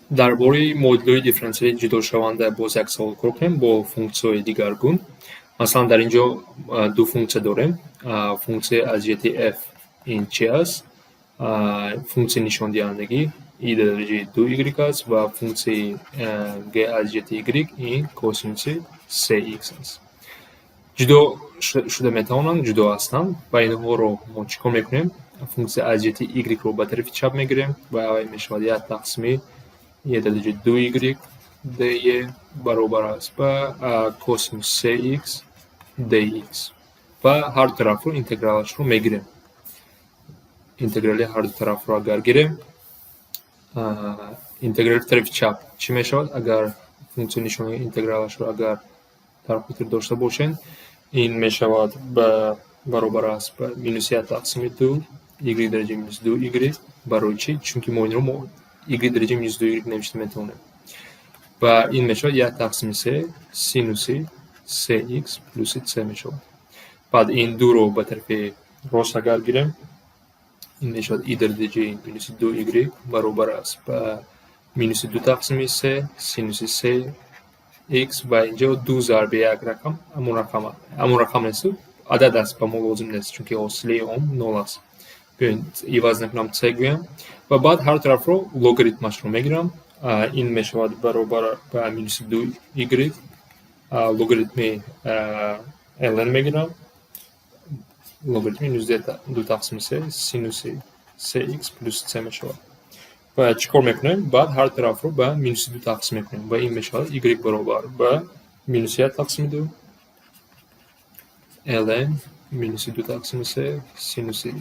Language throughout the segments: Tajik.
дар бораи модулҳои дифференсияли ҷудошаванда боз як савол кунем бо функсияҳои дигаргун. Маслан дар инҷо ду функсия дорем. Функсияи аз ҷиҳати f ин чи аст? Функсияи нишондиҳандагӣ и дар дараҷаи 2y аст ва функсияи g аз ҷиҳати y ин косинуси 3x аст. ҷудо шуда метавонанд, ҷудо ҳастанд. Ба инҳоро мо чӣ кор мекунем? Функсия аз ҷиҳати y-ро ба тарафи чап мегирем ва мешавад як тақсими e дар дараҷаи 2y dy баробар аст ба косинус 3x dx ва ҳар ду тарафро интегралашро мегирем. Интеграли ҳар ду тарафро агар гирем, интеграли тарафи чап чӣ мешавад? Агар функсия нишони интегралашро агар дар хотир дошта бошед, ин мешавад баробар аст ба минус як тақсими 2 y дараҷаи минус 2y барои чӣ? Чунки мо инро y дараҷаи минус 2y навишта метавонем. Ва ин мешавад як тақсими 3 синуси 3x плюси 3 мешавад. Баъд ин дуро ба тарафи рост агар гирем, ин мешавад и дар дараҷаи минуси 2y баробар аст ба минуси 2 тақсими 3 синуси 3x ва инҷо 2 зарби як рақам ҳамон рақам нест, адад аст, ба мо лозим нест, чунки ҳосилаи он 0 аст. Биёед иваз накунам c гӯям ва баъд ҳар тарафро логаритмашро мегирам. Ин мешавад баробар ба минуси 2y логаритми ln мегирам. Логаритми минус 2 тақсими 3 синуси 3x плюс 3 мешавад. Ва чӣ кор мекунем? Баъд ҳар тарафро ба минуси 2 тақсим мекунем ва ин мешавад y баробар ба минуси 1 тақсими 2 ln минуси 2 тақсими 3 синуси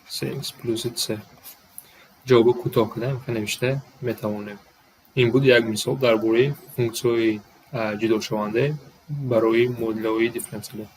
3x плюси 3. ҷавоби кӯтоҳ карда навишта метавонем. Ин буд як мисол дар бораи функсияҳои ҷудошаванда барои модулҳои дифференсияли.